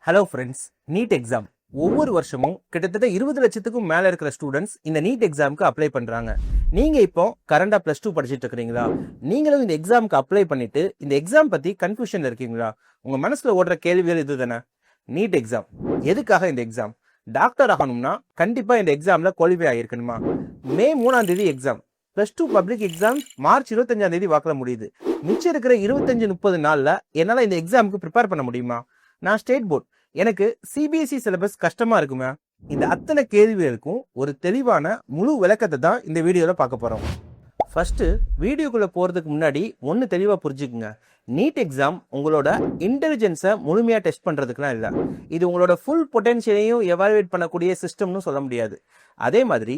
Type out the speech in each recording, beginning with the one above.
Hello friends, NEET exam ஒவ்வொரு வருஷமும் கிட்டத்தட்ட 20 லட்சத்துக்கும் மேல இருக்கிற ஸ்டூடெண்ட்ஸ் இந்த நீட் எக்ஸாமுக்கு அப்ளை பண்றாங்க. நீங்க இப்போ கரண்டா +2 படிச்சுட்டு இருக்கீங்களா? நீங்களும் இந்த எக்ஸாமுக்கு அப்ளை பண்ணிட்டு இந்த எக்ஸாம் பத்தி கன்ஃபியூஷன்ல இருக்கீங்களா? உங்க மனசுல ஓடுற கேள்விகள் இதுதானே. நீட் எக்ஸாம் எதுக்காக? இந்த எக்ஸாம் டாக்டர் ஆகணும்னா கண்டிப்பா இந்த எக்ஸாம்ல குவாலிஃபை ஆகிருக்கணுமா? மே 3ஆம் தேதி எக்ஸாம். +2 பப்ளிக் எக்ஸாம் மார்ச் 25ஆம் தேதி வாக்கில் முடியுது. மிச்சம் இருக்கிற 25-30 நாள்ல என்னால இந்த எக்ஸாமுக்கு ப்ரிப்பேர் பண்ண முடியுமா? நான் ஸ்டேட் போர்ட், எனக்கு சிபிஎஸ்இ சிலபஸ் கஷ்டமா இருக்குமே. இந்த அத்தனை கேள்விகளுக்கும் ஒரு தெளிவான முழு விளக்கத்தை தான் இந்த வீடியோல பார்க்க போறோம். ஃபர்ஸ்ட், வீடியோக்குள்ள போறதுக்கு முன்னாடி ஒன்னு தெளிவா புரிஞ்சுக்குங்க. நீட் எக்ஸாம் உங்களோட இன்டெலிஜென்ஸை முழுமையா டெஸ்ட் பண்றதுக்குலாம் இல்லை. இது உங்களோட ஃபுல் பொட்டன்ஷியலையும் எவாலுவேட் பண்ணக்கூடிய சிஸ்டம்னு சொல்ல முடியாது. அதே மாதிரி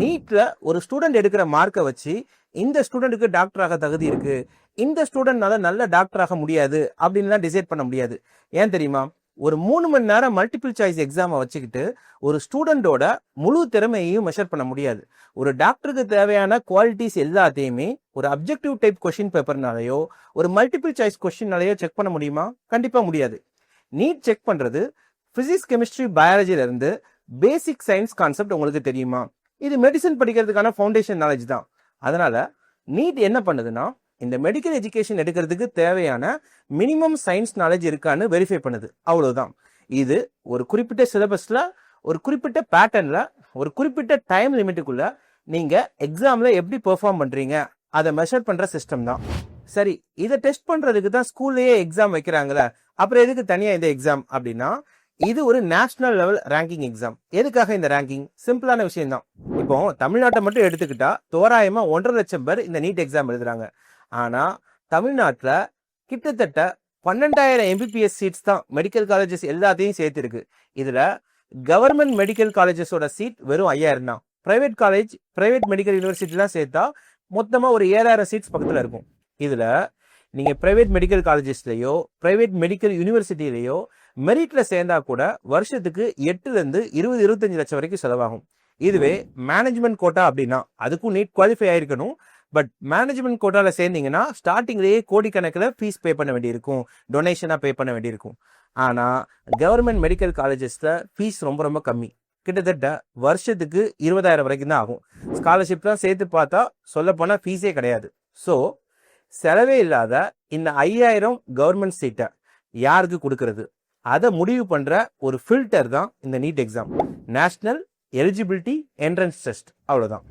நீட்ல ஒரு ஸ்டூடெண்ட் எடுக்கிற மார்க்கை வச்சு இந்த ஸ்டூடெண்ட்டுக்கு டாக்டர் ஆக தகுதி இருக்கு, இந்த ஸ்டூடெண்ட்னால நல்ல டாக்டர் ஆக முடியாது அப்படின்லாம் டிசைட் பண்ண முடியாது. ஏன் தெரியுமா? ஒரு 3 மணி நேரம் மல்டிபிள் சாய்ஸ் எக்ஸாமை வச்சுக்கிட்டு ஒரு ஸ்டூடெண்டோட முழு திறமையையும் மெஷர் பண்ண முடியாது. ஒரு டாக்டருக்கு தேவையான குவாலிட்டிஸ் எல்லாத்தையுமே ஒரு அப்ஜெக்டிவ் டைப் கொஸ்டின் பேப்பர்னாலேயோ ஒரு மல்டிபிள் சாய்ஸ் கொஸ்டின்னாலேயோ செக் பண்ண முடியுமா? கண்டிப்பா முடியாது. நீட் செக் பண்றது பிசிக்ஸ், கெமிஸ்ட்ரி, பயாலஜில இருந்து பேசிக் சயின்ஸ் கான்செப்ட் உங்களுக்கு தெரியுமா? இது மெடிசன் படிக்கிறதுக்கான ஃபவுண்டேஷன் நாலேஜ் தான். அதனால நீட் என்ன பண்ணுதுன்னா, இந்த மெடிக்கல் எஜுகேஷன் எடுக்கிறதுக்கு தேவையான மினிமம் சயின்ஸ் நாலேஜ் இருக்கான்னு வெரிஃபை பண்ணுது. அவ்வளவுதான். இது ஒரு குறிப்பிட்ட சிலபஸ்ல, ஒரு குறிப்பிட்ட பேட்டர்ன்ல, ஒரு குறிப்பிட்ட டைம் லிமிட்டுக்குள்ள நீங்க எக்ஸாம்ல எப்படி பெர்ஃபார்ம் பண்றீங்க அதை மெஷர் பண்ற சிஸ்டம் தான். சரி, இதை டெஸ்ட் பண்றதுக்கு தான் ஸ்கூல்லயே எக்ஸாம் வைக்கிறாங்களே, அப்புறம் எதுக்கு தனியா இந்த எக்ஸாம் அப்படின்னா, இது ஒரு நேஷனல் லெவல் ரேங்கிங் எக்ஸாம். எதுக்காக இந்த ரேங்கிங்? சிம்பிளான விஷயம் தான். இப்போ தமிழ்நாட்டை மட்டும் எடுத்துக்கிட்டா தோராயமா 1.5 லட்சம் பேர் இந்த நீட் எக்ஸாம் எழுதுறாங்க. ஆனா தமிழ்நாட்டுல கிட்டத்தட்ட 12,000 எம்பிபிஎஸ் சீட்ஸ் தான் மெடிக்கல் காலேஜஸ் எல்லாத்தையும் சேர்த்திருக்கு. இதுல கவர்மெண்ட் மெடிக்கல் காலேஜஸோட சீட் வெறும் 5,000 தான். பிரைவேட் காலேஜ், பிரைவேட் மெடிக்கல் யூனிவர்சிட்டிலாம் சேர்த்தா மொத்தமா ஒரு 7,000 சீட்ஸ் பக்கத்துல இருக்கும். இதுல நீங்க பிரைவேட் மெடிக்கல் காலேஜஸ்லயோ பிரைவேட் மெடிக்கல் யூனிவர்சிட்டியிலயோ மெரிட்ல சேர்ந்தா கூட வருஷத்துக்கு 8 இருந்து 20-25 லட்சம் வரைக்கும் செலவாகும். இதுவே மேனேஜ்மெண்ட் கோட்டா அப்படின்னா அதுக்கும் நீட் குவாலிஃபை ஆயிருக்கணும். பட் மேனேஜ்மெண்ட் கோட்டால சேர்ந்தீங்கன்னா ஸ்டார்டிங்லேயே கோடிக்கணக்கில் ஃபீஸ் பே பண்ண வேண்டியிருக்கும், டொனேஷனா பே பண்ண வேண்டியிருக்கும். ஆனா கவர்மெண்ட் மெடிக்கல் காலேஜஸ்ல ஃபீஸ் ரொம்ப ரொம்ப கம்மி. கிட்டத்தட்ட வருஷத்துக்கு 20,000 வரைக்கும் தான் ஆகும். ஸ்காலர்ஷிப்லாம் சேர்த்து பார்த்தா சொல்ல போனா ஃபீஸே கிடையாது. ஸோ செலவே இல்லாத இந்த 5,000 கவர்மெண்ட் சீட்டை யாருக்கு கொடுக்கறது, அதை முடிவு பண்ற ஒரு ஃபில்டர் தான் இந்த NEET exam. National eligibility entrance test. அவ்வளவுதான்.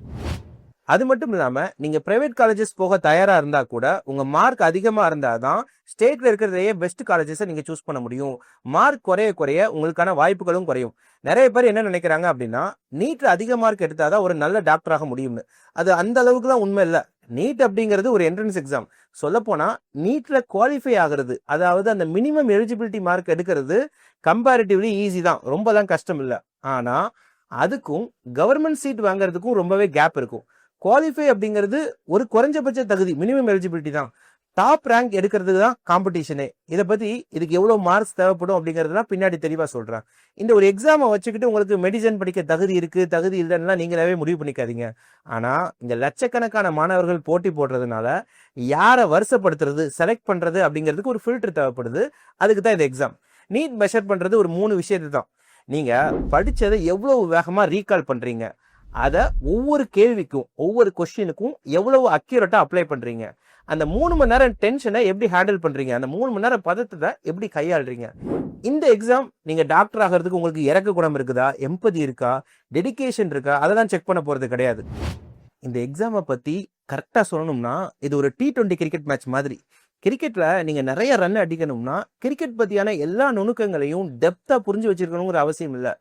அது மட்டும் இல்லாம நீங்க பிரைவேட் காலேஜஸ் போக தயாரா இருந்தா கூட உங்க மார்க் அதிகமா இருந்தாதான் ஸ்டேட்ல இருக்கிறதையே பெஸ்ட் காலேஜஸை நீங்க சூஸ் பண்ண முடியும். மார்க் குறைய குறைய உங்களுக்கான வாய்ப்புகளும் குறையும். நிறைய பேர் என்ன நினைக்கிறாங்க அப்படின்னா, நீட்ல அதிக மார்க் எடுத்தாதான் ஒரு நல்ல டாக்டர் ஆக முடியும்னு. அது அந்த அளவுக்கு தான் உண்மை இல்லை. நீட் அப்படிங்கிறது ஒரு என்ட்ரன்ஸ் எக்ஸாம். சொல்ல போனா நீட்ல குவாலிஃபை ஆகிறது, அதாவது அந்த மினிமம் எலிஜிபிலிட்டி மார்க் எடுக்கிறது கம்பேரிட்டிவ்லி ஈஸி தான், ரொம்பலாம் கஷ்டம் இல்லை. ஆனா அதுக்கும் கவர்மெண்ட் சீட் வாங்குறதுக்கும் ரொம்பவே கேப் இருக்கும். குவாலிஃபை அப்படிங்கிறது ஒரு குறைஞ்சபட்ச தகுதி, மினிமம் எலிஜிபிலிட்டி தான். டாப் ரேங்க் எடுக்கிறதுக்கு தான் காம்படிஷனே. இதை பத்தி இதுக்கு எவ்வளவு மார்க்ஸ் தேவைப்படும் அப்படிங்கறதுலாம் பின்னாடி தெளிவா சொல்றேன். இந்த ஒரு எக்ஸாமை வச்சுக்கிட்டு உங்களுக்கு மெடிசன் படிக்க தகுதி இருக்கு, தகுதி இல்லைன்னா நீங்களாவே முடிவு பண்ணிக்காதீங்க. ஆனா இந்த லட்சக்கணக்கான மாணவர்கள் போட்டி போடுறதுனால யாரை வருஷப்படுத்துறது, செலக்ட் பண்றது அப்படிங்கிறதுக்கு ஒரு ஃபில்டர் தேவைப்படுது. அதுக்கு தான் இந்த எக்ஸாம். நீட் மெஷர் பண்றது ஒரு 3 விஷயத்தை தான். நீங்க படிச்சதை எவ்வளவு வேகமா ரீகால் பண்றீங்க, அதை ஒவ்வொரு கேள்விக்கும் ஒவ்வொரு கொஸ்டினுக்கும் எவ்வளவு அக்யூரேட்டா அப்ளை பண்றீங்க, அந்த 3 மணி நேரம் டென்ஷனை எப்படி ஹேண்டில் பண்றீங்க, அந்த 3 மணி நேரம் பதத்தை எப்படி கையாளுறீங்க. இந்த எக்ஸாம் நீங்க டாக்டர் ஆகிறதுக்கு உங்களுக்கு இறக்க குணம் இருக்குதா, எம்பதி இருக்கா, டெடிகேஷன் இருக்கா, அதெல்லாம் செக் பண்ண போறது கிடையாது. இந்த எக்ஸாமை பத்தி கரெக்டா சொல்லணும்னா இது ஒரு T20 கிரிக்கெட் மேட்ச் மாதிரி. கிரிக்கெட்ல நீங்க நிறைய ரன் அடிக்கணும்னா கிரிக்கெட் பத்தியான எல்லா நுணுக்கங்களையும் டெப்தா புரிஞ்சு வச்சிருக்கணுங்கிற அவசியம் இல்லை.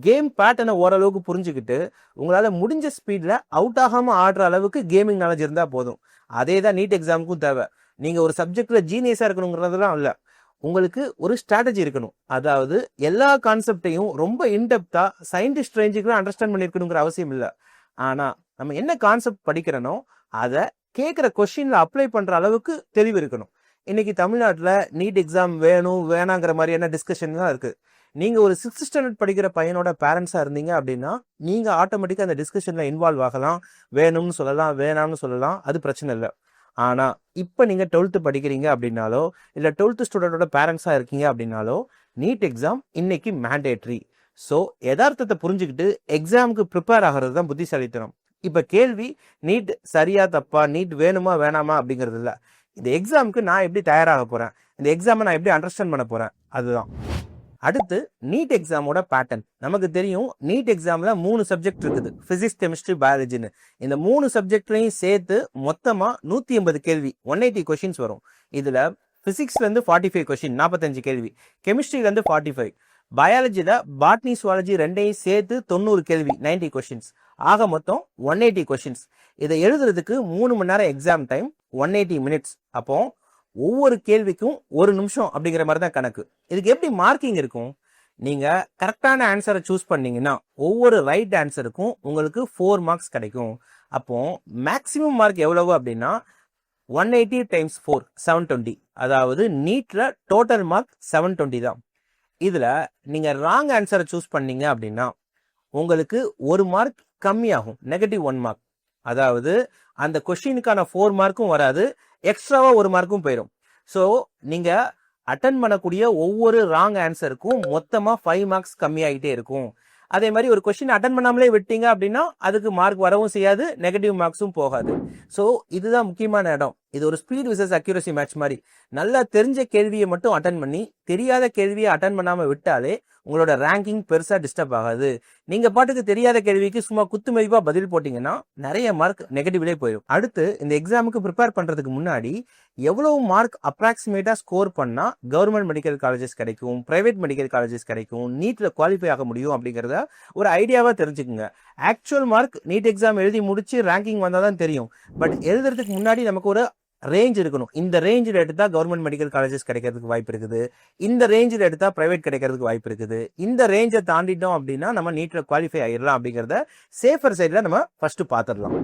கேம் பேட்டர்னை ஓரளவுக்கு புரிஞ்சுக்கிட்டு உங்களால முடிஞ்ச ஸ்பீட்ல அவுட் ஆகாம ஆடுற அளவுக்கு கேமிங் நாலேஜ் இருந்தா போதும். அதே தான் நீட் எக்ஸாமுக்கும் தேவை. நீங்க ஒரு சப்ஜெக்ட்ல ஜீனியஸா இருக்கணுங்கிறதுலாம் இல்ல, உங்களுக்கு ஒரு ஸ்ட்ராட்டஜி இருக்கணும். அதாவது எல்லா கான்செப்டையும் ரொம்ப இன்டெப்தா சயின்டிஸ்ட் ரேஞ்சுக்குலாம் அண்டர்ஸ்டாண்ட் பண்ணிருக்கணுங்கிற அவசியம் இல்லை. ஆனா நம்ம என்ன கான்செப்ட் படிக்கிறனோ அதை கேட்குற கொஸ்டின்ல அப்ளை பண்ற அளவுக்கு தெளிவு இருக்கணும். இன்னைக்கு தமிழ்நாட்டுல நீட் எக்ஸாம் வேணும் வேணாங்கிற மாதிரியான டிஸ்கஷன் தான் இருக்கு. நீங்க ஒரு 6th ஸ்டாண்டர்ட் படிக்கிற பையனோட பேரண்ட்ஸா இருந்தீங்க அப்படின்னா நீங்க ஆட்டோமேட்டிக்கா அந்த டிஸ்கஷன்ல இன்வால்வ் ஆகலாம். வேணும்னு சொல்லலாம், வேணாம்னு சொல்லலாம், அது பிரச்சனை இல்லை. ஆனா இப்ப நீங்க 12th படிக்கிறீங்க அப்படின்னாலோ இல்ல 12th ஸ்டூடெண்டோட பேரண்ட்ஸா இருக்கீங்க அப்படின்னாலோ நீட் எக்ஸாம் இன்னைக்கு மேண்டேட்ரி. ஸோ யதார்த்தத்தை புரிஞ்சுக்கிட்டு எக்ஸாமுக்கு ப்ரிப்பேர் ஆகிறது தான் புத்திசாலித்தனம். இப்போ கேள்வி நீட் சரியா தப்பா, நீட் வேணுமா வேணாமா அப்படிங்கிறது இல்லை. இந்த எக்ஸாமுக்கு நான் எப்படி தயாராக போறேன், இந்த எக்ஸாமை நான் எப்படி அண்டர்ஸ்டாண்ட் பண்ண போறேன், அதுதான். அடுத்து நீட் எக்ஸாமோட பேட்டர்ன். நமக்கு தெரியும் நீட் எக்ஸாம்ல 3 சப்ஜெக்ட் இருக்குது, பிசிக்ஸ், கெமிஸ்ட்ரி, பயாலஜின்னு. இந்த 3 சப்ஜெக்ட்லையும் சேர்த்து மொத்தமா 180 கேள்வி, 180 கொஸ்டின்ஸ் வரும். இதுல பிசிக்ஸ்ல இருந்து 45 கொஸ்டின், 45 கேள்வி, கெமிஸ்ட்ரியில இருந்து 45, பயாலஜில பாட்னி சுவாலஜி ரெண்டையும் சேர்த்து 90 கேள்வி, 90 கொஸ்டின்ஸ். ஆக மொத்தம் 180 கொஸ்டின்ஸ். இதை எழுதுறதுக்கு 3 மணி நேரம் எக்ஸாம் டைம், 180 மினிட்ஸ். அப்போ ஒவ்வொரு கேள்விக்கும் 1 நிமிஷம் அப்படிங்கிற மாதிரி தான் கணக்கு. இதுக்கு எப்படி மார்க்கிங் இருக்கும்? நீங்க கரெக்டான ஆன்சரை சூஸ் பண்ணீங்கன்னா ஒவ்வொரு ரைட் ஆன்சருக்கும் உங்களுக்கு 4 மார்க்ஸ் கிடைக்கும். அப்போ மேக்சிமம் மார்க் எவ்வளவு அப்படின்னா 180 டைம்ஸ் 4, 720. அதாவது நீட்ல டோட்டல் மார்க் 720 தான். இதுல நீங்க ராங் ஆன்சரை சூஸ் பண்ணீங்க அப்படின்னா உங்களுக்கு 1 மார்க் கம்மியாகும், -1 மார்க். அதாவது அந்த கொஸ்டினுக்கான 4 மார்க்கும் வராது, எக்ஸ்ட்ராவா 1 மார்க்கும் போயிடும். ஸோ நீங்க அட்டன் பண்ணக்கூடிய ஒவ்வொரு ராங் ஆன்சருக்கும் மொத்தமா 5 மார்க்ஸ் கம்மியாகிட்டே இருக்கும். அதே மாதிரி ஒரு கொஸ்டின் அட்டன் பண்ணாமலே விட்டீங்க அப்படின்னா அதுக்கு மார்க் வரவும் செய்யாது, நெகட்டிவ் மார்க்ஸும் போகாது. ஸோ இதுதான் முக்கியமான இடம். இது ஒரு ஸ்பீட் விசஸ் அக்யூரசி மேட்ச் மாதிரி. நல்லா தெரிஞ்ச கேள்வியை மட்டும் அட்டன் பண்ணி தெரியாத கேள்வியை அட்டன் பண்ணாம விட்டாலே உங்களோட ரேங்கிங் பெருசா டிஸ்டர்ப் ஆகாது. நீங்க பாட்டுக்கு தெரியாத கேள்விக்கு சும்மா குத்து மதிப்பா பதில் போட்டீங்கன்னா நிறைய மார்க் நெகட்டிவ்லேயே போயிடும். அடுத்து இந்த எக்ஸாமுக்கு ப்ரிப்பேர் பண்றதுக்கு முன்னாடி எவ்வளவு மார்க் அப்ராக்சிமேட்டா ஸ்கோர் பண்ணா கவர்மெண்ட் மெடிக்கல் காலேஜஸ் கிடைக்கும், பிரைவேட் மெடிக்கல் காலேஜஸ் கிடைக்கும், நீட்ல குவாலிஃபை ஆக முடியும் அப்படிங்கிறத ஒரு ஐடியாவா தெரிஞ்சுக்குங்க. ஆக்சுவல் மார்க் நீட் எக்ஸாம் எழுதி முடிச்சு ரேங்கிங் வந்தாதான் தெரியும். பட் எழுதுறதுக்கு முன்னாடி நமக்கு ஒரு ரேஞ்ச் இருக்கணும். இந்த ரேஞ்சில் எடுத்தா கவர்மெண்ட் மெடிக்கல் காலேஜஸ் கிடைக்கிறதுக்கு வாய்ப்பு இருக்குது, இந்த ரேஞ்சில் எடுத்தா பிரைவேட் கிடைக்கிறதுக்கு வாய்ப்பு இருக்குது, இந்த ரேஞ்சை தாண்டிட்டோம் அப்படின்னா நம்ம நீட்ல குவாலிஃபை ஆயிடலாம் அப்படிங்கிறத சேஃபர் சைடில் நம்ம ஃபர்ஸ்ட் பார்த்துடலாம்.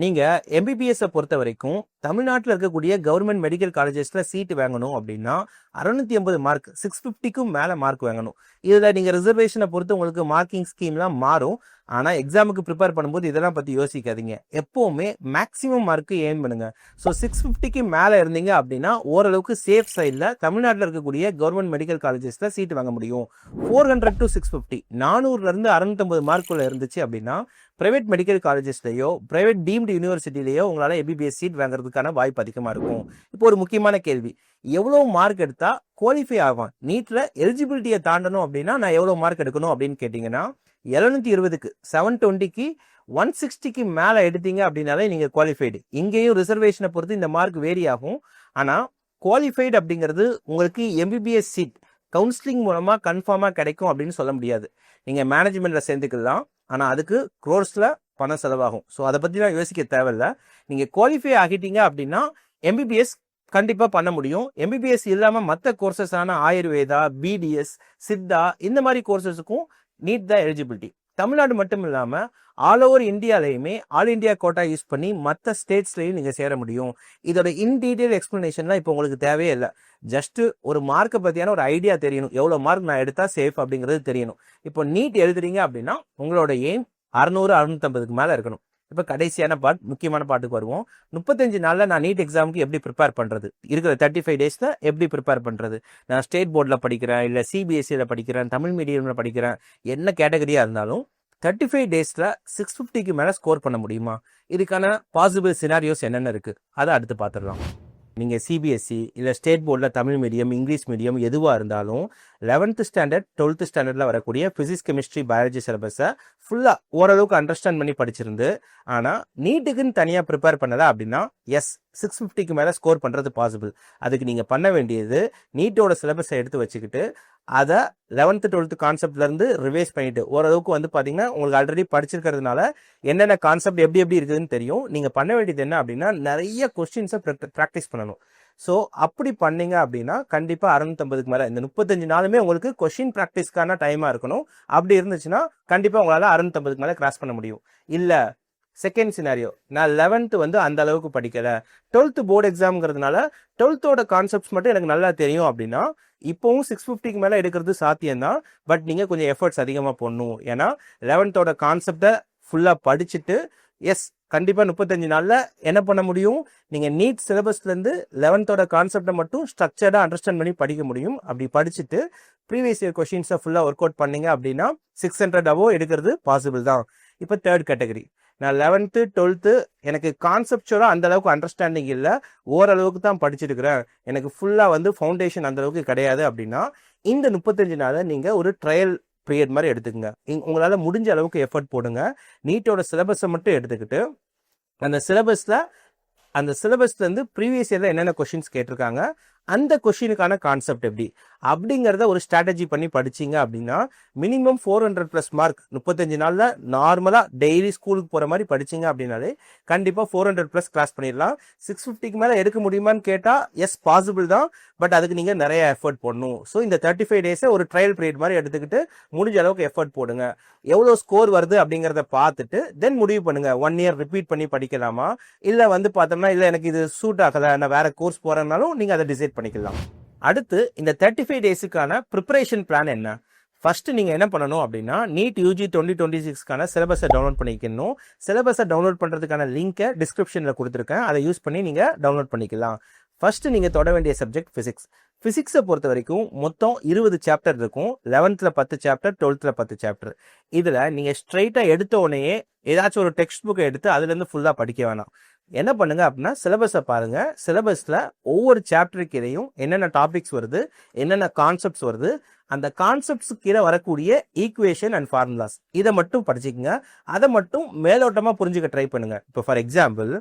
நீங்க எம்பிபிஎஸ் பொறுத்த வரைக்கும் தமிழ்நாட்டில் இருக்கக்கூடிய கவர்மெண்ட் மெடிக்கல் காலேஜஸ்ல சீட் வாங்கணும் அப்படின்னா 680 மார்க், 650க்கும் மேல மார்க் வாங்கணும். இதுல நீங்க ரிசர்வேஷனை பொறுத்து உங்களுக்கு மார்க்கிங் ஸ்கீம்லாம் மாறும். ஆனா எக்ஸாமுக்கு ப்ரிப்பேர் பண்ணும்போது இதெல்லாம் பத்தி யோசிக்காதீங்க. எப்பவுமே மேக்ஸிமம் மார்க்கு ஏம் பண்ணுங்க. ஸோ 650க்கு மேல இருந்தீங்க அப்படின்னா ஓரளவுக்கு சேஃப் சைட்ல தமிழ்நாட்டில் இருக்கக்கூடிய கவர்மெண்ட் மெடிக்கல் காலேஜஸ்ல சீட் வாங்க முடியும். 400 to 650, 400ல இருந்து 650 மார்க்குள்ள இருந்துச்சு அப்படின்னா பிரைவேட் மெடிக்கல் காலேஜஸ்லயோ பிரைவேட் டீம்டு யூனிவர்சிட்டிலேயோ உங்களால எம்பிபிஎஸ் சீட் வாங்குறதுக்கான வாய்ப்பு அதிகமா இருக்கும். இப்போ ஒரு முக்கியமான கேள்வி, எவ்வளவு மார்க் எடுத்தா குவாலிஃபை ஆகும்? நீட்ல எலிஜிபிலிட்டியை தாண்டணும் அப்படின்னா நான் எவ்வளவு மார்க் எடுக்கணும் அப்படின்னு கேட்டீங்கன்னா 720க்கு 720க்கு 160க்கு மேல எடுத்தீங்க அப்படின்னாலே நீங்க குவாலிஃபைடு. இங்கேயும் ரிசர்வேஷனை பொறுத்து இந்த மார்க் வேரி ஆகும். ஆனா குவாலிஃபைடு அப்படிங்கிறது உங்களுக்கு எம்பிபிஎஸ் சீட் கவுன்சிலிங் மூலமா கன்ஃபார்மா கிடைக்கும் அப்படின்னு சொல்ல முடியாது. நீங்க மேனேஜ்மெண்ட்ல சேர்ந்துக்கலாம், ஆனா அதுக்கு க்ரோர்ஸ்ல பணம் செலவாகும். ஸோ அதை பத்திலாம் யோசிக்க தேவையில்ல. நீங்க குவாலிஃபை ஆகிட்டீங்க அப்படின்னா எம்பிபிஎஸ் கண்டிப்பா பண்ண முடியும். எம்பிபிஎஸ் இல்லாம மற்ற கோர்சஸ் ஆன ஆயுர்வேதா, பிடிஎஸ், சித்தா இந்த மாதிரி கோர்சஸுக்கும் நீட் தான் எலிஜிபிலிட்டி. தமிழ்நாடு மட்டும் இல்லாம ஆல் ஓவர் இந்தியாலையுமே ஆல் இந்தியா கோட்டா யூஸ் பண்ணி மற்ற ஸ்டேட்ஸ்லையும் நீங்க சேர முடியும். இதோட இன் டீடைல் எக்ஸ்பிளனேஷன்லாம் இப்போ உங்களுக்கு தேவையே இல்லை. ஜஸ்ட் ஒரு மார்க்கை பத்தியான ஒரு ஐடியா தெரியணும், எவ்வளவு மார்க் நான் எடுத்தா சேஃப் அப்படிங்கிறது தெரியணும். இப்போ நீட் எழுதுறீங்க அப்படின்னா உங்களோட எய்ம் 600, 650க்கு மேல இருக்கணும். இப்போ கடைசியான முக்கியமான பாட்டுக்கு வருவோம். 35 நாள்ல நான் நீட் எக்ஸாமுக்கு எப்படி ப்ரிப்பேர் பண்றது, இருக்கிற 35 டேஸ்ல எப்படி ப்ரிப்பேர் பண்றது? நான் ஸ்டேட் போர்டில் படிக்கிறேன், இல்லை சிபிஎஸ்சியில படிக்கிறேன், தமிழ் மீடியம்ல படிக்கிறேன், என்ன கேட்டகரியா இருந்தாலும் 35 டேஸ்ல 650க்கு மேல ஸ்கோர் பண்ண முடியுமா? இதுக்கான பாசிபிள் சினாரியோஸ் என்னென்ன இருக்கு அதை அடுத்து பார்த்துடலாம். நீங்கள் சிபிஎஸ்சி இல்லை ஸ்டேட் போர்டில் தமிழ் மீடியம், இங்கிலீஷ் மீடியம் எதுவாக இருந்தாலும் 11th ஸ்டாண்டர்ட் 12th ஸ்டாண்டர்டில் வரக்கூடிய ஃபிசிக்ஸ், கெமிஸ்ட்ரி, பயாலஜி சிலபஸை ஃபுல்லாக ஓரளவுக்கு அண்டர்ஸ்டாண்ட் பண்ணி படிச்சிருந்து ஆனால் நீட்டுக்குன்னு தனியாக ப்ரிப்பேர் பண்ணதா அப்படின்னா எஸ், 650க்கு மேலே ஸ்கோர் பண்ணுறது பாசிபிள். அதுக்கு நீங்கள் பண்ண வேண்டியது நீட்டோட சிலபஸை எடுத்து வச்சுக்கிட்டு அதை 11th 12th கான்செப்ட்லேருந்து ரிவைஸ் பண்ணிட்டு ஓரளவுக்கு பார்த்தீங்கன்னா உங்களுக்கு ஆல்ரெடி படிச்சிருக்கிறதுனால என்னென்ன கான்செப்ட் எப்படி எப்படி இருக்குதுன்னு தெரியும். நீங்கள் பண்ண வேண்டியது என்ன அப்படின்னா நிறைய கொஸ்டின்ஸை ப்ராக்டிஸ் பண்ணணும். ஸோ அப்படி பண்ணீங்க அப்படின்னா கண்டிப்பாக 650க்கு மேலே இந்த 35 நாளுமே உங்களுக்கு கொஸ்டின் ப்ராக்டிஸ்க்கான டைமாக இருக்கணும். அப்படி இருந்துச்சுன்னா கண்டிப்பாக உங்களால் 650க்கு மேலே கிராஸ் பண்ண முடியும். இல்லை செகண்ட் சினாரியோ, நான் 11th அந்த அளவுக்கு படிக்கலை, 12th போர்டு எக்ஸாம்ங்கிறதுனால 12th கான்செப்ட்ஸ் மட்டும் எனக்கு நல்லா தெரியும் அப்படின்னா இப்போவும் 650க்கு மேலே எடுக்கிறது சாத்தியம்தான். பட் நீங்கள் கொஞ்சம் எஃபர்ட்ஸ் அதிகமாக போடணும். ஏன்னா 11th கான்செப்டை ஃபுல்லாக படிச்சுட்டு எஸ் கண்டிப்பா 35 நாள்ல என்ன பண்ண முடியும்? நீங்க நீட் சிலபஸ்ல இருந்து 11th கான்செப்டை மட்டும் ஸ்ட்ரக்சர்டா அண்டர்ஸ்டாண்ட் பண்ணி படிக்க முடியும். அப்படி படிச்சுட்டு ப்ரீவியஸ் இயர் கொஸ்டின்ஸை ஃபுல்லா ஒர்க் அவுட் பண்ணீங்க அப்படின்னா 600 above எடுக்கிறது பாசிபிள் தான். இப்போ தேர்ட் கேட்டகரி, நான் 11th 12th எனக்கு கான்செப்சுவலா அந்த அளவுக்கு அண்டர்ஸ்டாண்டிங் இல்லை, ஓரளவுக்கு தான் படிச்சிருக்கிறேன், எனக்கு ஃபுல்லா வந்து ஃபவுண்டேஷன் அந்த அளவுக்கு கிடையாது அப்படின்னா இந்த 35 நாளை நீங்க ஒரு ட்ரையல் பீரியட் மாதிரி எடுத்துக்கங்க. உங்களால முடிஞ்ச அளவுக்கு எஃபர்ட் போடுங்க. நீட்டோட சிலபஸை மட்டும் எடுத்துக்கிட்டு அந்த சிலபஸ்ல இருந்து ப்ரீவியஸ் இயர்ல என்னென்ன கொஸ்டின்ஸ் கேட்டிருக்காங்க, அந்த கொஸ்டினுக்கான கான்செப்ட் எப்படி அப்படிங்கிறத ஒரு ஸ்ட்ராட்டஜி பண்ணி படிச்சீங்க அப்படின்னா மினிமம் 400+ மார்க் 35 நாள்ல நார்மலா டெய்லி ஸ்கூலுக்கு போற மாதிரி படிச்சீங்க அப்படின்னாலே கண்டிப்பா 400+ கிராஸ் பண்ணிடலாம். 650க்கு மேல எடுக்க முடியுமான்னு கேட்டா எஸ் பாசிபிள் தான், பட் அதுக்கு நீங்க நிறைய எஃபர்ட் போடணும். ஸோ இந்த 35 டேஸை ஒரு ட்ரையல் பீரியட் மாதிரி எடுத்துக்கிட்டு முடிஞ்ச அளவுக்கு எஃபர்ட் போடுங்க. எவ்வளோ ஸ்கோர் வருது அப்படிங்கிறத பார்த்துட்டு தென் முடிவு பண்ணுங்க, 1 year ரிப்பீட் பண்ணி படிக்கலாமா, இல்லை வந்து பார்த்தோம்னா இல்லை எனக்கு இது சூட் ஆகலை நான் வேற கோர்ஸ் போறேன்னாலும் நீங்க அதை டிசைட் பண்ணிக்கலாம். அடுத்து இந்த 35 டேஸுக்கான ப்ரிப்பரேஷன் பிளான் என்ன? ஃபர்ஸ்ட் நீங்க என்ன பண்ணணும் அப்படின்னா நீட் யூஜி 2026க்கான சிலபஸை டவுன்லோட் பண்ணிக்கணும். சிலபஸை டவுன்லோட் பண்றதுக்கான லிங்கை டிஸ்கிரிப்ஷன்ல கொடுத்துருக்கேன், அதை யூஸ் பண்ணி நீங்க டவுன்லோட் பண்ணிக்கலாம். ஃபர்ஸ்ட் நீங்க தொட வேண்டிய சப்ஜெக்ட் பிசிக்ஸ். பிசிக்ஸை பொறுத்த வரைக்கும் மொத்தம் 20 சாப்டர் இருக்கும். 11th 10 chapter, 12th 10 chapter. இதுல நீங்க ஸ்ட்ரைட்டா எடுத்த உடனே ஏதாச்சும் ஒரு டெக்ஸ்ட் புக்கை எடுத்து அதுல இருந்து ஃபுல்லா படிக்க வேணாம். என்ன பண்ணுங்க அப்படின்னா சிலபஸை பாருங்க. சிலபஸ்ல ஒவ்வொரு சாப்டருக்கு இடையும் என்னென்ன டாபிக்ஸ் வருது, என்னென்ன கான்செப்ட்ஸ் வருது, அந்த கான்செப்ட்ஸ் கீழே வரக்கூடிய ஈக்குவேஷன் அண்ட் ஃபார்முலாஸ் இதை மட்டும் படிச்சுக்கங்க. அதை மட்டும் மேலோட்டமா புரிஞ்சுக்க ட்ரை பண்ணுங்க. இப்போ ஃபார் எக்ஸாம்பிள்,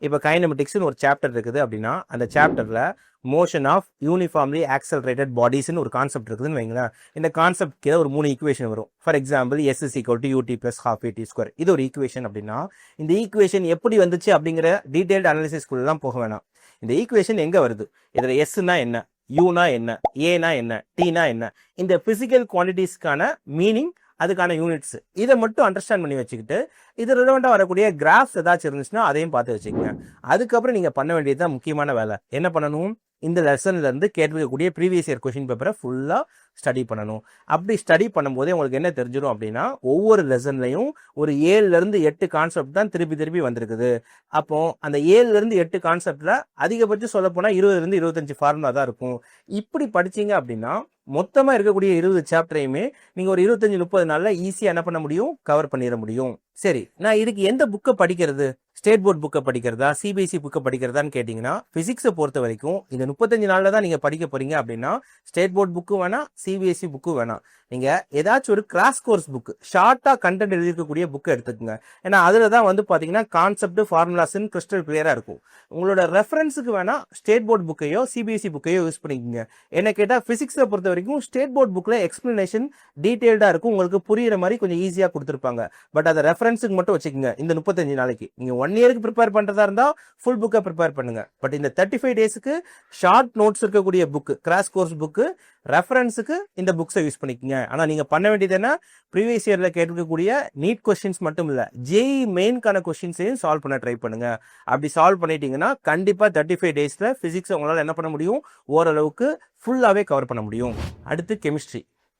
இப்போ கைனமெட்டிக்ஸ்னு ஒரு சாப்டர் இருக்குது அப்படின்னா அந்த சாப்டர்ல மோஷன் ஆஃப் யூனிஃபார்ம்லி ஆக்சலரேட்டட் பாடிஸ்னு ஒரு கான்செப்ட் இருக்குதுன்னு வைங்களேன். இந்த கான்செப்ட் கீழே ஒரு 3 ஈக்குவேஷன் வரும். For example S = UT + ½ AT². இது ஒரு ஈக்குவேஷன் அப்படின்னா இந்த ஈக்குவேஷன் எப்படி வந்துச்சு அப்படிங்கிற டீடைல்டு அனாலிசிஸ்குள்ள தான் போக வேணாம். இந்த ஈக்குவேஷன் எங்க வருது, இதுல எஸ்னா என்ன, யூனா என்ன, ஏனா என்ன, டீனா என்ன, இந்த பிசிக்கல் குவான்டிட்டிஸ்க்கான மீனிங், அதுக்கான யூனிட்ஸ், இதை மட்டும் அண்டர்ஸ்டாண்ட் பண்ணி வச்சுக்கிட்டு இது ரிலவெண்டா வரக்கூடிய கிராஃப்ஸ் ஏதாச்சும் இருந்துச்சுன்னா அதையும் பார்த்து வச்சுக்கோங்க. அதுக்கப்புறம் நீங்க பண்ண வேண்டியதுதான் முக்கியமான வேலை. என்ன பண்ணணும், இந்த லெசன்ல இருந்து கேட்கக்கூடிய ப்ரீவியஸ் இயர் கொஸ்டின் பேப்பரை ஃபுல்லா ஸ்டடி பண்ணணும். அப்படி ஸ்டடி பண்ணும்போதே உங்களுக்கு என்ன தெரிஞ்சிடும் அப்படின்னா ஒவ்வொரு லெசன்லையும் ஒரு 7ல இருந்து 8 கான்செப்ட் தான் திருப்பி வந்திருக்குது. அப்போ அந்த 7ல இருந்து 8 கான்செப்ட்ல அதிகபட்சம் சொல்ல போனா 20ல இருந்து 25 ஃபார்முலா தான் இருக்கும். இப்படி படிச்சீங்க அப்படின்னா மொத்தமா இருக்கக்கூடிய 20 சாப்டரையுமே நீங்க ஒரு 25-30 நாள்ல ஈஸியா என்ன பண்ண முடியும், கவர் பண்ணிட முடியும். சரி, நான் இதுக்கு எந்த புக்கை படிக்கிறது, ஸ்டேட் போர்ட் புக்கை படிக்கிறதா, சிபிஎஸ்சி புக்கை படிக்கிறதான்னு கேட்டீங்கன்னா பிசிக்ஸை பொறுத்த வரைக்கும் இந்த 35 நாள்ல தான் நீங்க படிக்க போறீங்க அப்படின்னா ஸ்டேட் போர்ட் புக்கு வேணாம், சிபிஎஸ்சி புக்கு வேணாம். நீங்க ஏதாச்சும் ஒரு கிராஸ் கோர்ஸ் புக், ஷார்ட்டா கண்டென்ட் எழுதிருக்கக்கூடிய புக்கை எடுத்துக்கோங்க. ஏன்னா அதுல தான் வந்து பாத்தீங்கன்னா கான்செப்ட் ஃபார்முலாஸ்ன்னு கிறிஸ்டல் கிளியரா இருக்கும். உங்களோட ரெஃபரன்ஸுக்கு வேணா ஸ்டேட் போர்ட் புக்கையோ சிபிஎஸ்சி புக்கையோ யூஸ் பண்ணிக்கோங்க. என்ன கேட்டா பிசிக்ஸை பொறுத்த வரைக்கும் ஸ்டேட் போர்ட் புக்ல எக்ஸ்பிளனேஷன் டீடைல்டா இருக்கும், உங்களுக்கு புரியுற மாதிரி கொஞ்சம் ஈஸியா கொடுத்துருப்பாங்க. பட் அதை ரெஃபரன்ஸுக்கு மட்டும் வச்சுக்கோங்க. இந்த 35 நாளைக்கு நீங்க 1 இயருக்கு ப்ரிப்பேர் பண்றதா இருந்தா ஃபுல் புக்கை ப்ரிப்பேர் பண்ணுங்க. பட் இந்த 35 டேஸ்க்கு ஷார்ட் நோட்ஸ் இருக்கக்கூடிய புக், கிராஸ் கோர்ஸ் புக்கு, ரெஃபரன்ஸுக்கு இந்த புக்ஸை யூஸ் பண்ணிக்கோங்க. ஆனா நீங்க பண்ண வேண்டியது என்ன, ப்ரீவியஸ் இயர்ல கேட்டிருக்கக்கூடிய நீட் கொஸ்டின்ஸ் மட்டும் இல்ல, ஜேஇ மெயின்கான கொஸ்டின்ஸையும் சால்வ் பண்ண ட்ரை பண்ணுங்க. அப்படி சால்வ் பண்ணிட்டீங்கன்னா கண்டிப்பா 35 டேஸ்ல பிசிக்ஸ் உங்களால என்ன பண்ண முடியும், ஓரளவுக்கு ஃபுல்லாவே கவர் பண்ண முடியும். அடுத்து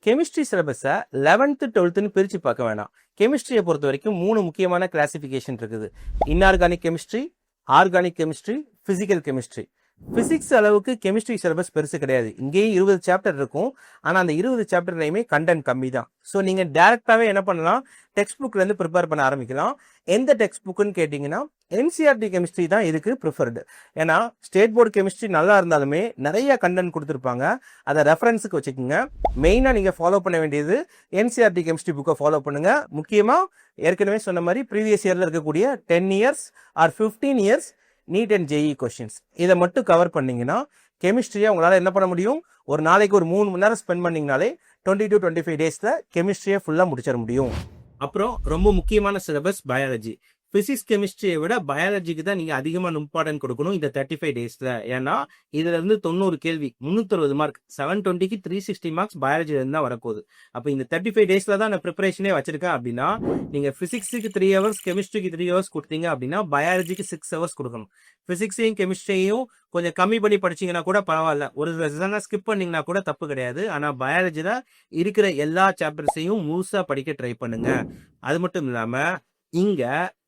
கெமிஸ்ட்ரி சிலபஸை 11th 12th பிரிச்சு பார்க்க வேணாம். கெமிஸ்ட்ரியை பொறுத்த வரைக்கும் 3 முக்கியமான கிளாசிபிகேஷன் இருக்குது. Inorganic chemistry, organic chemistry, physical chemistry. Physics அளவுக்கு கெமிஸ்ட்ரி சிலபஸ் பெருசு கிடையாது. இங்கேயும் 20 சாப்டர் இருக்கும். ஆனா அந்த 20 சாப்டர்லையுமே கண்டென்ட் கம்மி தான். ஸோ நீங்க டைரக்டாவே என்ன பண்ணலாம், டெக்ஸ்ட் புக்ல இருந்து ப்ரிப்பேர் பண்ண ஆரம்பிக்கலாம். எந்த டெக்ஸ்ட் புக்குன்னு கேட்டீங்கன்னா என்சிஆர்டி கெமிஸ்ட்ரி தான் இதுக்கு ப்ரிஃபர்டு. ஏன்னா ஸ்டேட் போர்டு கெமிஸ்ட்ரி நல்லா இருந்தாலுமே நிறைய கண்டென்ட் கொடுத்துருப்பாங்க, அதை ரெஃபரன்ஸுக்கு வச்சுக்கோங்க. மெயினா நீங்க ஃபாலோ பண்ண வேண்டியது என்சிஆர்டி கெமிஸ்ட்ரி புக்கை ஃபாலோ பண்ணுங்க. முக்கியமா ஏற்கனவே சொன்ன மாதிரி ப்ரீவியஸ் இயர்ல இருக்கக்கூடிய 10 years or 15 years NEET and JEE questions, இதை மட்டும் கவர் பண்ணீங்கன்னா கெமிஸ்ட்ரியை உங்களால் என்ன பண்ண முடியும், ஒரு நாளைக்கு ஒரு 3 மணி நேரம் ஸ்பெண்ட் பண்ணீங்கனாலே 20 to 25 டேஸ்ல கெமிஸ்ட்ரியை ஃபுல்லாக முடிச்சிட முடியும். அப்புறம் ரொம்ப முக்கியமான சிலபஸ் பயாலஜி. பிசிக்ஸ் கெமிஸ்ட்ரியை விட பயாலஜிக்கு தான் நீங்க அதிகமா இம்பார்ட்டன்ட் கொடுக்கணும் இந்த 35 டேஸ்ல. ஏன்னா இதுல இருந்து 90 கேள்வி, 360 மார்க், 720க்கு 360 மார்க்ஸ் பயாலஜில இருந்து தான் வரப்போகுது. அப்ப இந்த 35 டேஸ்ல தான் நான் ப்ரிப்பரேஷனே வச்சிருக்கேன் அப்படின்னா நீங்க பிசிக்ஸுக்கு 3 hours, கெமிஸ்ட்ரிக்கு 3 hours கொடுத்தீங்க அப்படின்னா பயாலஜிக்கு 6 hours கொடுக்கணும். பிசிக்ஸையும் கெமிஸ்ட்ரியையும் கொஞ்சம் கம்மி பண்ணி படிச்சீங்கன்னா கூட பரவாயில்ல, ஒரு லெசனை ஸ்கிப் பண்ணீங்கன்னா கூட தப்பு கிடையாது. ஆனா பயாலஜில இருக்கிற எல்லா சாப்டர்ஸையும் முழுசா படிக்க ட்ரை பண்ணுங்க. அது மட்டும் இல்லாம இங்க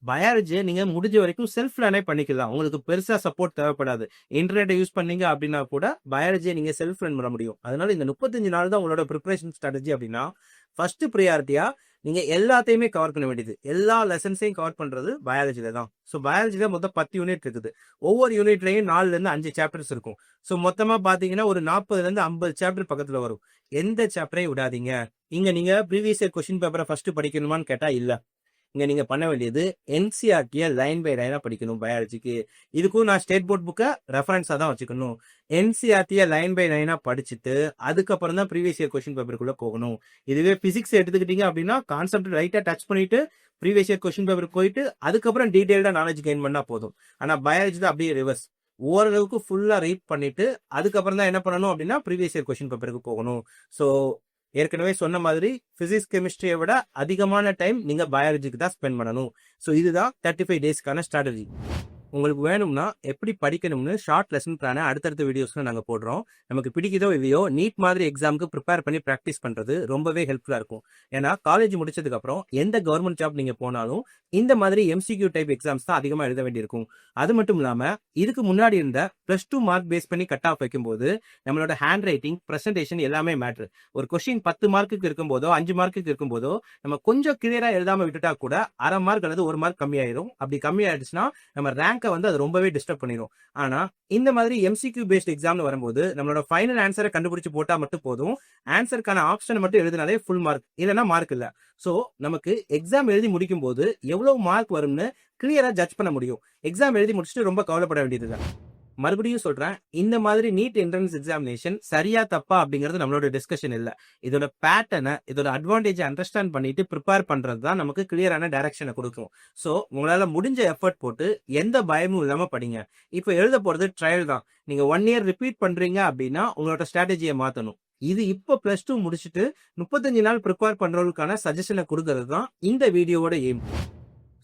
பயாலஜியை நீங்க முடிஞ்ச வரைக்கும் செல்ஃப் லேர்னே பண்ணிக்கலாம். உங்களுக்கு பெருசா சப்போர்ட் தேவைப்படாது. இன்டர்நெட்டை யூஸ் பண்ணீங்க அப்படின்னா கூட பயாலஜியை நீங்க செல்ஃப் லேர்ன் பண்ண முடியும். அதனால இந்த 35 நாள் தான் உங்களோட ப்ரிப்பரேஷன் ஸ்ட்ராட்டஜி அப்படின்னா ஃபர்ஸ்ட் ப்ரியாரிட்டியா நீங்க எல்லாத்தையுமே கவர் பண்ண வேண்டியது. எல்லா லெசன்ஸையும் கவர் பண்றது பயாலஜில தான். ஸோ பயாலஜில மொத்தம் 10 யூனிட் இருக்குது. ஒவ்வொரு யூனிட்லயும் 4ல இருந்து 5 சாப்டர்ஸ் இருக்கும். ஸோ மொத்தமா பாத்தீங்கன்னா ஒரு 40ல இருந்து 50 சாப்டர் பக்கத்துல வரும். எந்த சாப்டரையும் விடாதீங்க. இங்க நீங்க ப்ரீவியஸ் இயர் கொஸ்டின் பேப்பரை ஃபர்ஸ்ட் படிக்கணுமான்னு கேட்டா இல்ல. இங்க நீங்க பண்ண வேண்டியது என்சிஆர்டியை லைன் பை லைனா படிக்கணும் பயாலஜிக்கு. இதுக்கும் நான் ஸ்டேட் போர்ட் புக்கை ரெஃபரன்ஸா தான் வச்சுக்கணும். என்சிஆர்டியை லைன் பை லைனா படிச்சுட்டு அதுக்கப்புறம் தான் ப்ரீவியஸ் இயர் கொஸ்டின் பேப்பருக்குள்ள போகணும். இதுவே பிசிக்ஸ் எடுத்துக்கிட்டீங்க அப்படின்னா கான்செப்ட் ரைட்டா டச் பண்ணிட்டு ப்ரீவியஸ் இயர் கொஸ்டின் பேப்பருக்கு போயிட்டு அதுக்கப்புறம் டீடைல்டா நாலேஜ் கெயின் பண்ணா போதும். ஆனா பயாலஜி தான் அப்படியே ரிவர்ஸ். ஓரளவுக்கு ஃபுல்லா ரீட் பண்ணிட்டு அதுக்கப்புறம் தான் என்ன பண்ணணும் அப்படின்னா ப்ரீவியஸ் இயர் கொஸ்டின் பேப்பருக்கு போகணும். ஸோ ஏற்கனவே சொன்ன மாதிரி பிசிக்ஸ் கெமிஸ்ட்ரியை விட அதிகமான டைம் நீங்க பயாலஜிக்கு தான் ஸ்பெண்ட் பண்ணணும். ஸோ இதுதான் 35 டேஸ்க்கான ஸ்ட்ராட்டஜி. உங்களுக்கு வேணும்னா எப்படி படிக்கணும்னு ஷார்ட் லெசன் பிளான அடுத்தடுத்த வீடியோஸ்ல நாங்க போடுறோம். நமக்கு பிடிக்குதோ இல்லையோ நீட் மாதிரி எக்ஸாமுக்கு ப்ரிப்பேர் பண்ணி ப்ராக்டிஸ் பண்றது ரொம்பவே ஹெல்ப்ஃபுல்லா இருக்கும். ஏன்னா காலேஜ் முடிச்சதுக்கு அப்புறம் எந்த கவர்மெண்ட் ஜாப் நீங்க போனாலும் இந்த மாதிரி எம்சிக்யூ டைப் எக்ஸாம்ஸ் தான் அதிகமா எழுத வேண்டியிருக்கும். அது மட்டும் இல்லாம இதுக்கு முன்னாடி இருந்த +2 மார்க் பேஸ் பண்ணி கட் ஆஃப் வைக்கும்போது நம்மளோட ஹேண்ட் ரைட்டிங், பிரசன்டேஷன் எல்லாமே மேட்ரு. ஒரு கொஸ்டின் 10 மார்க்குக்கு இருக்கும்போதோ 5 மார்க்குக்கு இருக்கும்போதோ நம்ம கொஞ்சம் கிளியரா எழுதாம விட்டுட்டா கூட அரை மார்க் அல்லது 1 மார்க் கம்மியாயிரும். அப்படி கம்மியாயிடுச்சுன்னா நம்ம ரேங்க் வந்து அது ரொம்பவே டிஸ்டர்ப் பண்ணிடும். ஆனா இந்த மாதிரி எம்சிக்யூ பேஸ்ட் எக்ஸாம்னு வரும்போது நம்மளோட ஃபைனல் ஆன்சரை கண்டுபிடிச்சு போட்டா மட்டும் போதும். ஆன்சருக்கான ஆப்ஷன் மட்டும் எழுதினாலே ஃபுல் மார்க், இல்லைன்னா மார்க் இல்ல. சோ நமக்கு எக்ஸாம் எழுதி முடிக்கும் போது எவ்வளவு மார்க் வரும்னு கிளியரா ஜட்ஜ் பண்ண முடியும். எக்ஸாம் எழுதி முடிச்சுட்டு ரொம்ப கவலைப்பட வேண்டியதுதான். மறுபடியும் சொல்றேன், இந்த மாதிரி நீட் என்ட்ரன்ஸ் எக்ஸாமினேஷன் சரியா தப்பா அப்படிங்கிறது நம்மளோட டிஸ்கஷன் இல்ல. இதோட பேட்டர்னை, இதோட அட்வான்டேஜ் அண்டர்ஸ்டாண்ட் பண்ணிட்டு ப்ரிப்பேர் பண்றது தான் நமக்கு கிளியரான டைரக்ஷனை கொடுக்கும். சோ உங்களால முடிஞ்ச எஃபர்ட் போட்டு எந்த பயமும் இல்லாம படிங்க. இப்போ எழுத போறது ட்ரையல் தான். நீங்க 1 இயர் ரிப்பீட் பண்றீங்க அப்படின்னா உங்களோட ஸ்ட்ராட்டஜியை மாத்தணும். இது இப்போ +2 முடிச்சுட்டு 35 நாள் ப்ரிப்பேர் பண்றவங்களுக்கான சஜஷனை கொடுக்கறது தான் இந்த வீடியோவோட எய்ம்.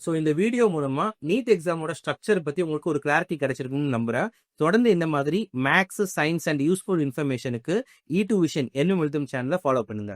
ஸோ இந்த வீடியோ மூலமா நீட் எக்ஸாமோட ஸ்ட்ரக்சர் பத்தி உங்களுக்கு ஒரு கிளாரிட்டி கிடைச்சிருக்குன்னு நம்புறேன். தொடர்ந்து இந்த மாதிரி மேக்ஸ், சயின்ஸ் அண்ட் யூஸ்ஃபுல் இன்ஃபர்மேஷனுக்கு E2 விஷன் என்னும் எழுதும் சேனலை ஃபாலோ பண்ணுங்க.